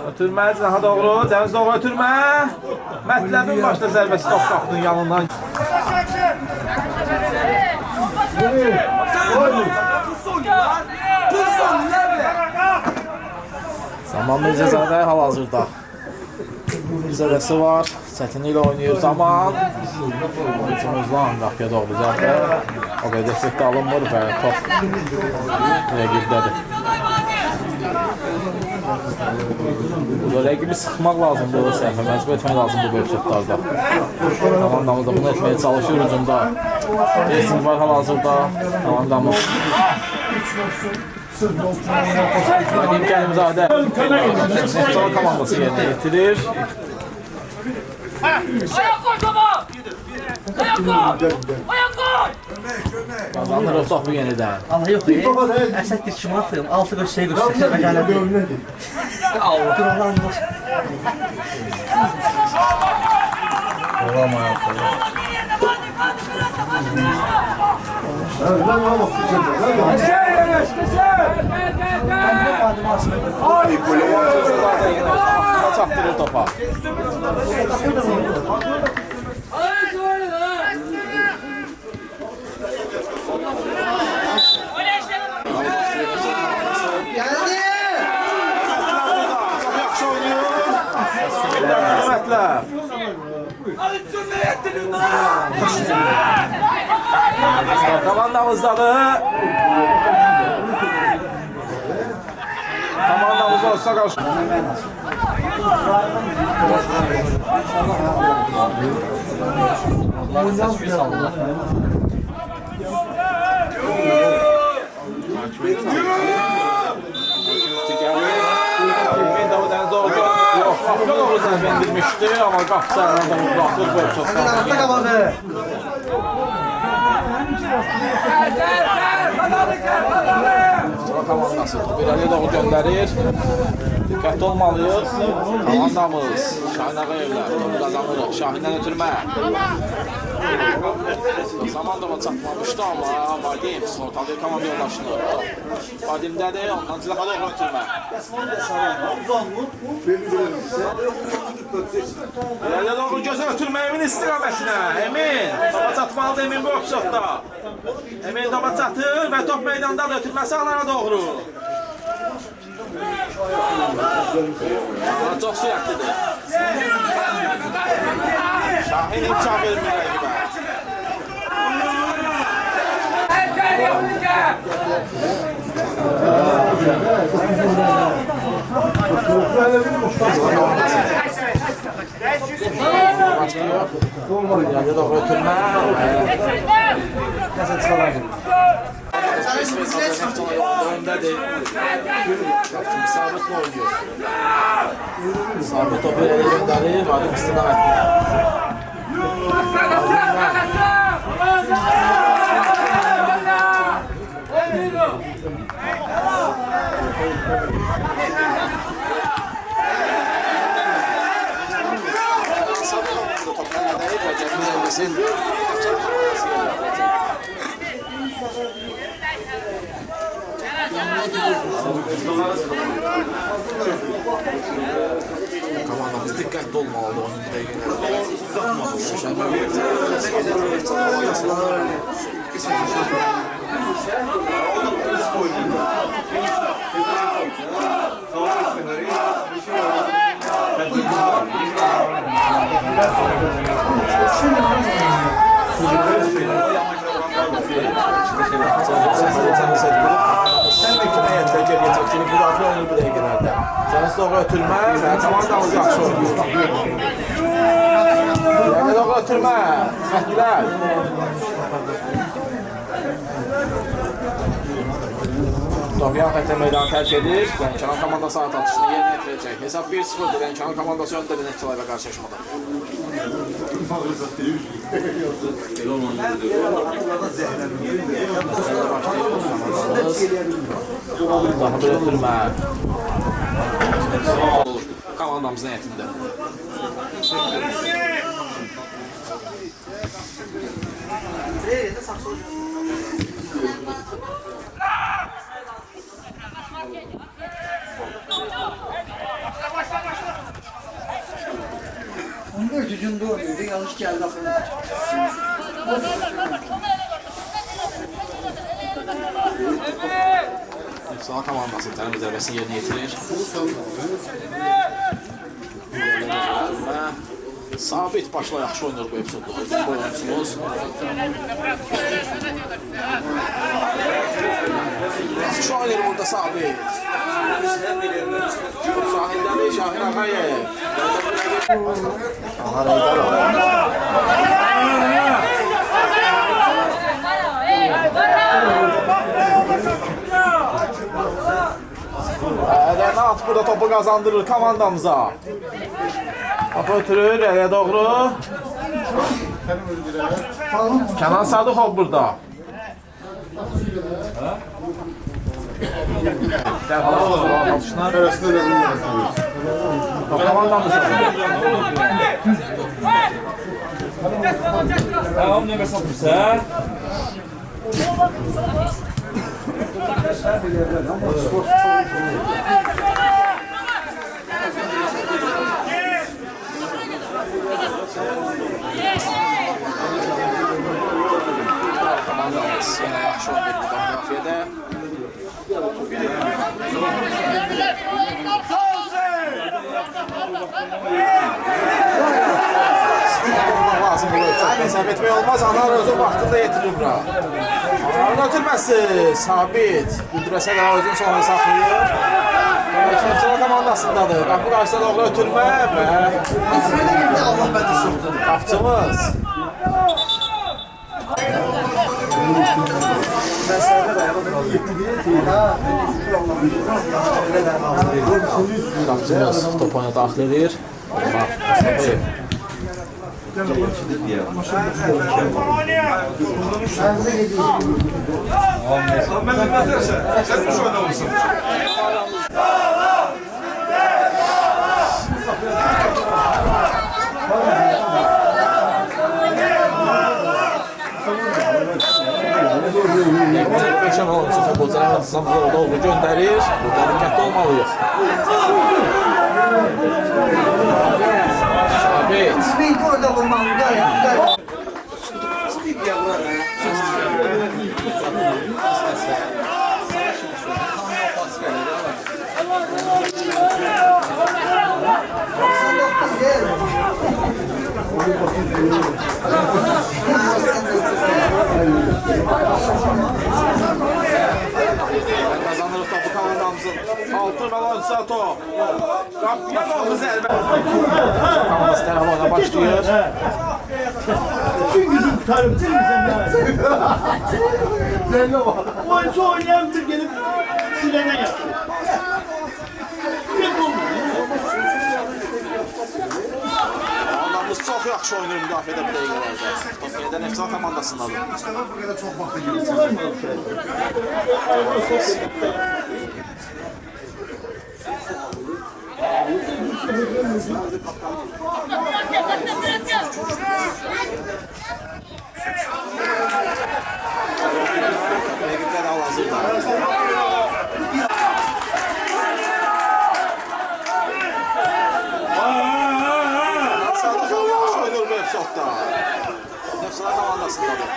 Ötürmə, daha doğru, Cəniz doğru ötürmə. Mətləbin başda zərbəsi top qapının yanından. Zaman Mirzəzadə hal-hazırda. Zərbəsi var, çətinliklə oynayır Zaman. Hücumuzdan qapıya doğru zərbə. O qədər destekdə alınmır və top rəqibdədir. Burada rəqibi sıxmaq lazımdır o səhvə, məcbur etmək lazımdır bu episodlarda. Komandamız da bunu etməyə çalışır hücumda. Resim var hal-hazırda. Komandamız Vadim Kərimzadə Neftçala komandası yerinə yetirir. Ayak koy baba! Ayak koy! Ayak koy! Kazanır o topu yenidən. Allah yok be. Əsət bir kim atayım. Altı göz şey göstərsək məqalə deyil. Allah. Dur Allah'ım boş. Olama yapalım. Çaptırır topa. Çok yaxşı oynuyor. Mətləb. Komandamızdadır. Komandamız olsa qarşı. Qapıya doğru zərbə endirmişdi, amma qapı zərbəndə buraxır bu episoddan. Arada qaladı. Komandası irəliyə doğru göndərir. Diqqətli olmalıyıq. Komandamız Şahin Ağayevlər topu qazanırıq. Şahindən ötürmə. Zaman da çatmamışdı amma Vadim ortalayır komanda yoldaşını. Vadimdədir, ondan cilaha doğru ötürmə. İrəliyə doğru gözə ötürmə Emin istiqamətinə. Emin, topa çatmalıdır Emin bu episodda. Emin topa çatır və top meydandadır, ötürməsi alana doğru. Çox sürətlidir. Şahin imkan vermir rəqibə. İrəliyə doğru ötürmə. Nəsə çıxarardım. Öndədir. Sabitlə oynuyor. Sabit topu ele göndərir. Vadim istiqamətlə. Komandamız diqqətli olmalıdır onun bu dəqiqələrdə. Müdafiə olunur bu dəqiqələrdə. Sənin doğru ötürmə və komandamız yaxşı oynuyor. Yəni doğru ötürmə, Məhdilər. Topiyan xəttə meydanı tərk edir. Lənkəran komandası saat atışını yerinə yetirəcək. Hesab 1-0'dır. Lənkəran komandası öndədir Neftçalayla qarşılaşmada. Daha da ötürmə. Komandamızın heyətində. Onun da gücünde oynuyordu, yanlış geldi aklıma. Sağ komandası təlim zərbəsini yerinə yetirir. Sabit başla yaxşı oynayır bu epizodda. Bu oyuncumuz. Yaxşı oynayır burada Sabit. Sahildədir Şahin Ağayev. Şahar Ədənat burada topu qazandırır komandamıza. Topu ötürür, ələ doğru. Kənan Sadıxov burada. Komandamıza. Tamam, ne mesaj atırsa? Komandamız yine yaxşı oynadı bu müdafiədə. Lazım olur. Hesab etmək olmaz. Anar özü vaxtında yetirir bura. Anarın ötürməsi Sabit. Güdürəsə də özün sonunu saxlayır. Neftçala komandasındadır. Qapı qarşısına doğru ötürmə və qapçımız. Qapçımız top oyuna daxil edir. Sen mi şu anda mısın? Beşən olunca futbolcuların intizamlı doğru göndərir. Burada diqqətli olmalıyıq. Sabit. Bir orada bulmalıdır. Kazanırıq topu komandamızın. Altın balansa top. Qapıya doğru zərbə. Komandası tərəf oyuna başlayır. Bütün yüzüm tutarım, Zerre var. Oyuncu oynayan bir gelip silene yapıyor. Ne olmuyor? Komandamız çox yaxşı oynayır müdafiədə bu dəqiqələrdə. Top yenidən Neftçala komandasındadır. Bu kadar çok vakti girsin. Rəqiblər hal-hazırda. Sadıxov yaxşı oynayır bu epizodda. Neftçala komandasındadır.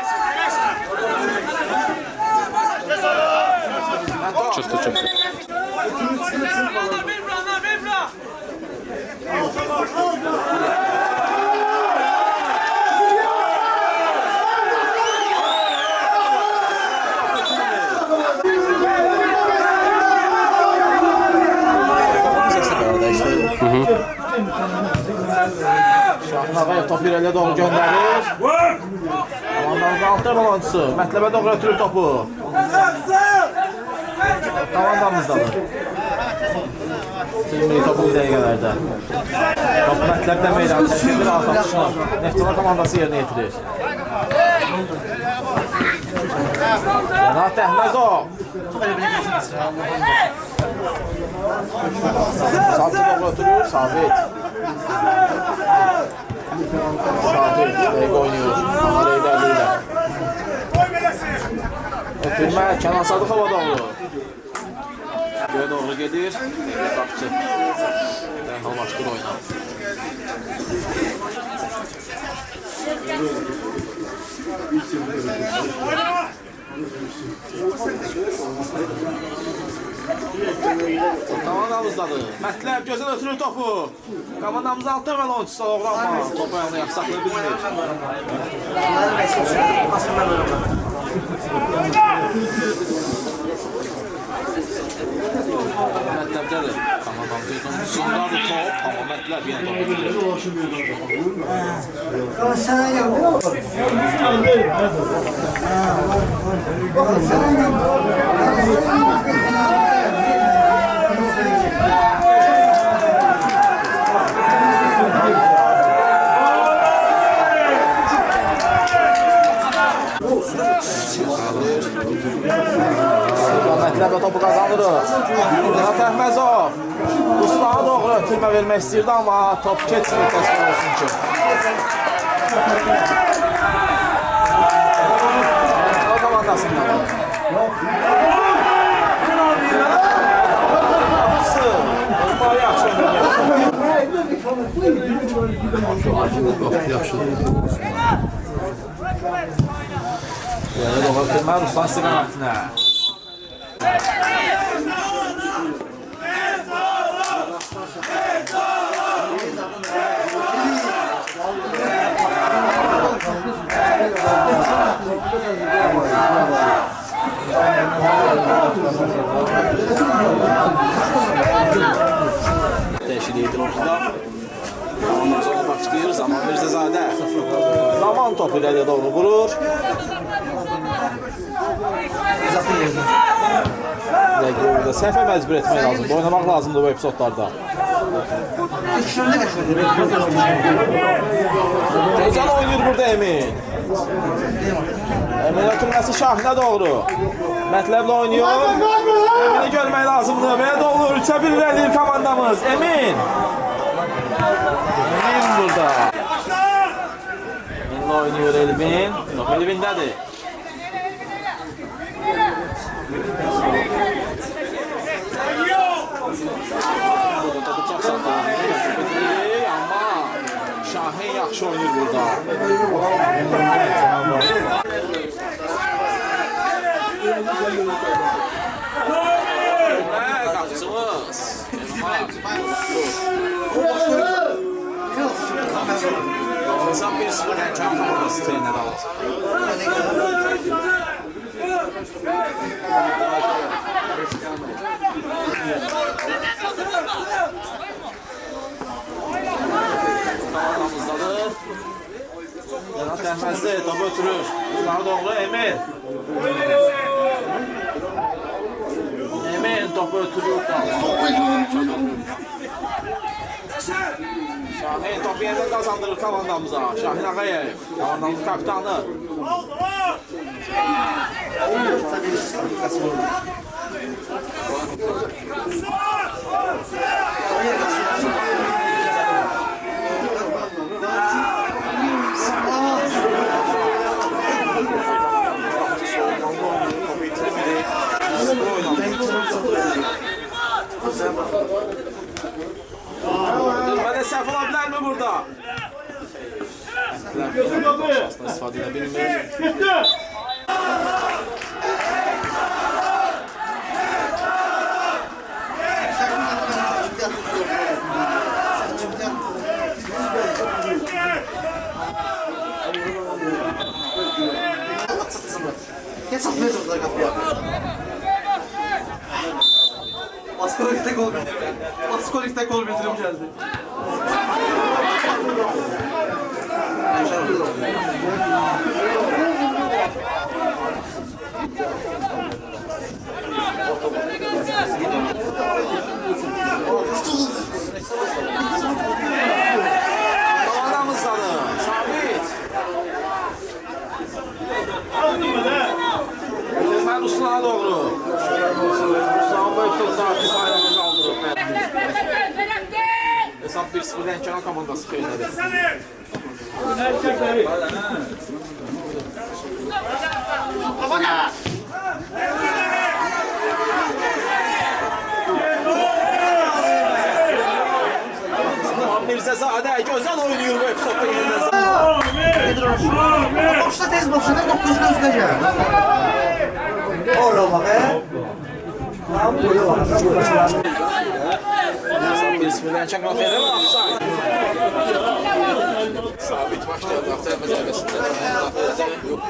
Çıxdı. Şahin Ağayev topu irəliyə doğru göndərir. Komandamızın altı balançısı mətləbə doğru ötürür topu. Komandamızdadır. Silmir topu bu dəqiqələrdə. Top mətləbdə meydan təşkilir alt atışını Neftçala komandası yerinə yetirir. Renat Əhməzov. Sabit doğru oturur, Sabit. Sabit, dəqiq oynuyor. Anara ilerliyle. Ötürmə, Kenan Sadıxova doğru. Göğe doğru gedir. Qapçı. Dərhal başdır oyna. Komandamızdadır. Mətləb gözdən ötürür topu. Komandamız altı və lonçusu doğru amma topu ayağına yaxsaqlığı bilmir. Mətləbdədir. Komandamız sonundadır top. Amma Mətləb yenə topu ötürür. Mətləbə topu kazanırıq. Renat Əhməzov Ruslan'a doğru ötürmə vermək istəyirdi, amma top keçmir təsvir olsun ki. O komandasından. Kapısı. Olmalı yaxşı öndürmək. Yəni doğru ötürmə Ruslan istiqamətinə. Dəyişiklik edir ortada. Ondan sonra başlayır Zaman Mirzəzadə. Zaman topu irəliyə doğru vurur. Səhvə məcbur etmək lazımdır, oynamaq lazımdır bu epizodlarda. Gözəl oynayır burada Emin. Emin ötürməsi Şahinə doğru. Mətləblə oynuyor. Emin'i görmək lazımdır. Belə də olur. 3-1 irəliyir komandamız. Emin. Emin burada. Emin'lə oynuyor Elvin. Top Elvin'dədir. Burada topu çox saxlayır. Amma Şahin yaxşı oynayır burada. Qapçımız. Sen 1-0'dan çağ komandası treneri alır. Komandamızdadır. Renat Əhməzli topu ötürür. Uzlara doğru Emin. Emin topu ötürür. Şahin topu yeniden kazandırır komandamıza. Şahin Ağayev, komandamızın kapitanı. Dönmede səhv ola bilər mi burada? Gözü kapı. İstifadə edə bilmir. Gitti. Geç atmıyorsunuz kapıya. Baskolik'te gol bildirim geldi. bir Lənkəran komandası xeyirləri. Erkekleri. Mirzəzadə gözəl oynayır bu epizodda yenidən. Boşda tez boşda 9'un özüne gel. Orada bak he. Bir Lənkəran komandası offside. Sabit başladı. Aktarma zərbəsində. Yox,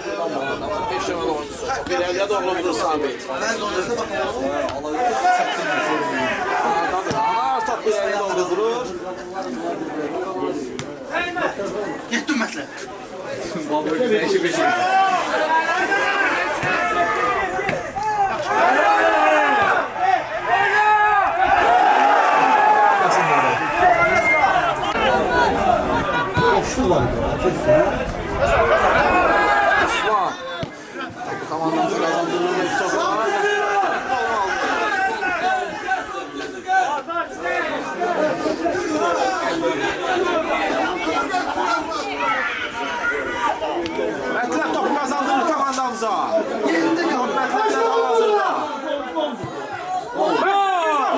peşəman oyuncusu. Çox irəliyə doğru vurur Sabit. Top irəliyə doğru vurur. Gittim mesela. Osman. Komandamızı kazandırır ve sokular. Mətləb topu kazandırır komandamıza. Mətləbdən hazırda.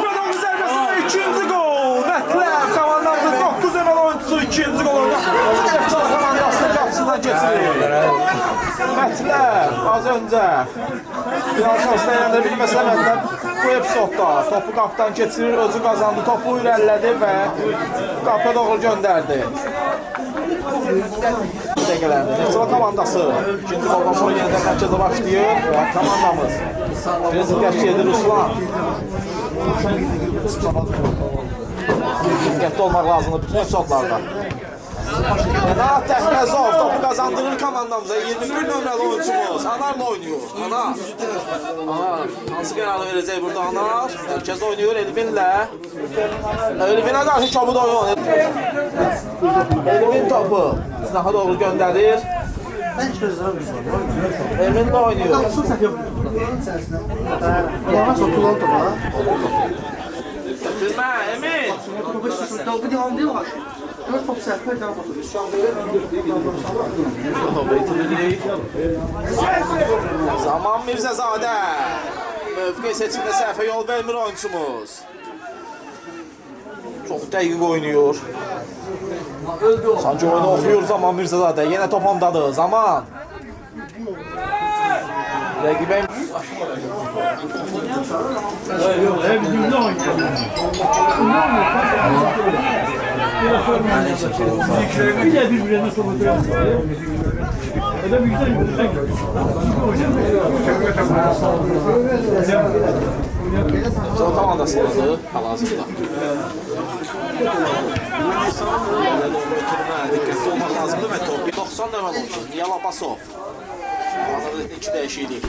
Mətləb zərbəsində ikinci gol. Mətləb komandamızın 9 ömər oyuncusu ikinci gol oynadı. Efsane komandasının qapısından geçirir. Mətləb az öncə final şansına yenə bilməsə Mətləb bu epizodda topu qapıdan keçirir, özü qazandı, topu irəlilədi və qapıya doğru göndərdi. Dəqiqələndi. Neftçala komandası ikinci goldan sonra yenidən mərkəzə başlayır və komandamız birinci qəşq edir Ruslan. Diqqətli olmaq lazımdır bütün epizodlarda. Anar Təhməzov topu kazandırır komandamıza. 21 nömrəli oyuncumuz Anar'la oynuyor. Anar. Hansı qərarı verəcək burada Anar? Mərkəzdə oynuyor Elvinlə. Elvinə qarşı kabud oyun. Elvin topu sınaha doğru göndərir. Ben hiç gözlerim güzel. Elvinlə oynuyor. Nasıl takıyor? Bana sokulan topa. Götürmə Emin. Topu istiyorsun. Topu devam değil mi? 4 top serper devam atıyor. Zaman Mirzəzadə. Mövqe seçimdə səhvə yol vermir oyuncumuz. Çox dəqiq oynuyor. Sanki oyunu oxuyur Zaman Mirzəzadə. Yenə top ondadır. Zaman. Rəqibə Bir de birbirine sokuyor. Öyle bir güzel Son komandasındadır hal-hazırda. Diqqətli olmaq lazımdır və top 90 nömrəli oyuncu Niyal Abbasov. Komandada 2 dəyişiklik.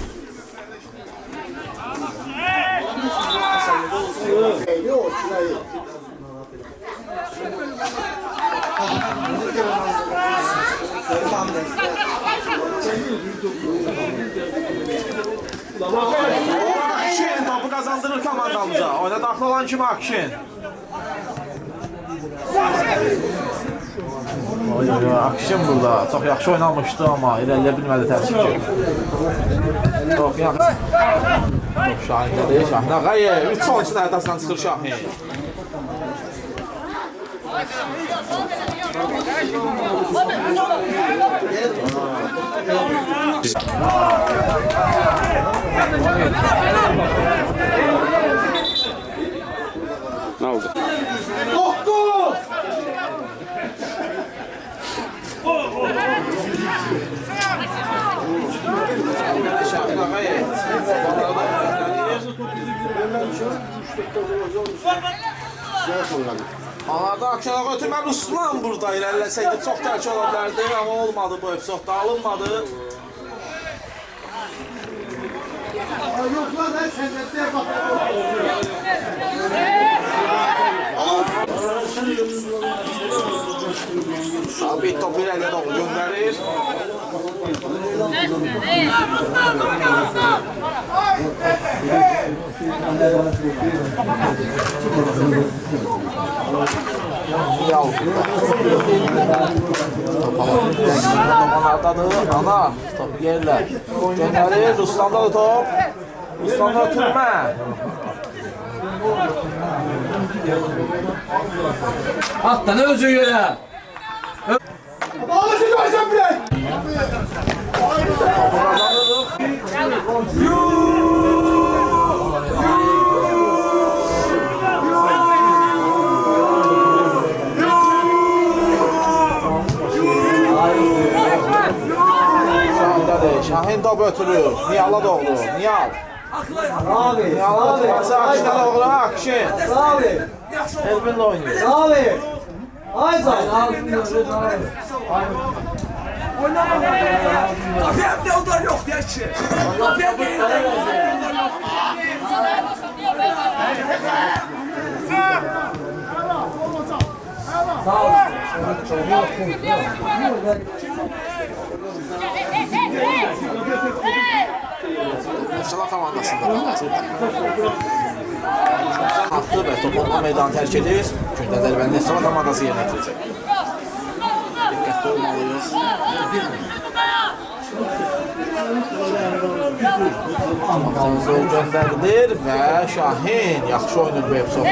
Akşin topu kazandırır komandamıza. Oyuna daxil olan kimi Akşin. Akşin burada çox yaxşı oynamışdı amma irəliyə bilmədi təəssüf ki. Top yaxşı. Top Şahindədir. Şahin Ağayev 3 oyunçunun hədəsindən çıxır Şahin. Ne oldu? Şahin Ağayev. Anarda Akşener götürmə Ruslan burada irəliləsəydi çox tərk ola bilərdi, amma olmadı bu epizodda, alınmadı. Yok lan her sennette Sabit topu irəliyə doğru göndərir. Niyal burada. Toparlardadır. Anar. Top yerlər. Göndərir. Ruslandadır top. Ruslandadır Türmə. Hatta ne özü yere. Bağlışı koyacağım bile. Topu kazandırıq. Şahin top ötürür. Niyala doğru. Niyal. Abi. Niyala tutması Akşin'e doğru. Akşin. Abi. Elvin'le oynuyor. Abi. Ay zay. Kapıya bir de onlar yok diye ki. Kapıya bir de Nefsala komandasında attı və top onunla meydanı tərk edir. Gündə zərbəni Nefsala komandası yerinə yetirəcək. Diqqətli olmalıyıq. Zor göndərilir və Şahin yaxşı oynayır bu epizoda.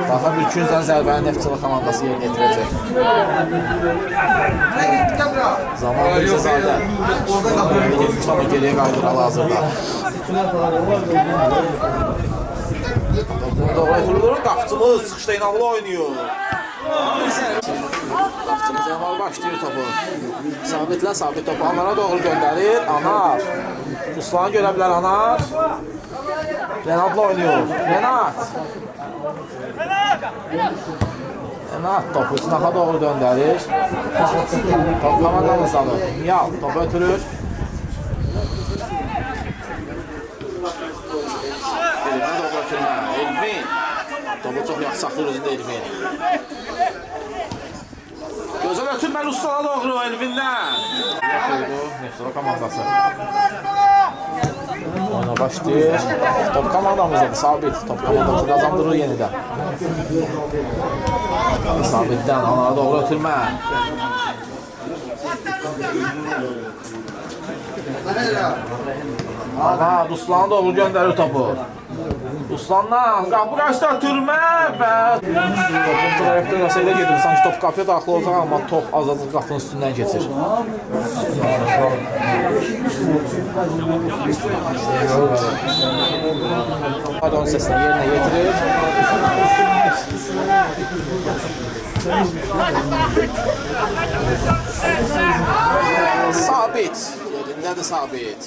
Daha bir gündən zərbəni Nefsala komandası yerinə yetirəcək. Zaman Mirzəzadə. Sonra geriyə qaydıralı hazırda. Doğru oturulur. Qapçımız sıxışda inanlı oynayır. Qapçımız Əmal başlayır topu. Sabitlə Sabit topu Anara doğru göndərir. Anar. Ruslanı görə bilər Anar. Renatla oynayır. Renat. Renat topu Sınaxa doğru döndərir. Top komandamızdadır. Niyal topu ötürür. Elvinə doğru ötürmə. Elvin. Topu çox yaxşı saxlayır özündə Elvin. Gözəl ötürmə Ruslana doğru Elvindən. Nefsala komandası. Oyuna başlayır. Top komandamızdadır. Sabit. Top komandamızı kazandırır yenidən. Sabitdən Anara doğru ötürmə. Ana Ruslan'a doğru göndərir topu. Ruslandan qapı qaçdı ötürmə və topun trayektoriyasıyla gedir. Sanki top qapıya daxil olacaq amma top azadlıq qapının üstündən keçir. Hadi onun sesini yerinə yetirir. Sabit. Yerindədir Sabit.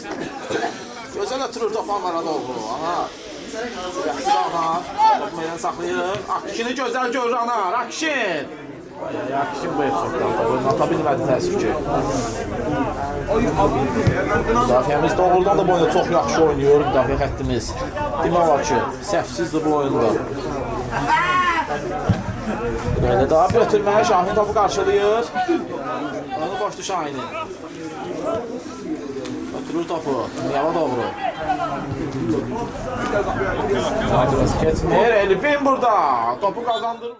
Gözəl ötürür topu Anara doğru. Anar. Sürətli Anar. Topu meydan saxlayır. Akşini gözəl görür Anar. Akşin. Akşin bu episoddan topu ata bilmədi təəssüf ki. Müdafiəmiz doğrudan da bu oyunda çox yaxşı oynayır. Müdafiə xəttimiz. Demək olar ki, səhvsizdir bu oyunda. Böyle daha bir ötürməyə Şahin topu qarşılayır. Onu boşdu Şahinin. Ötürür topu. Niyala doğru. Geçmir. Elvin burada. Topu kazandırır.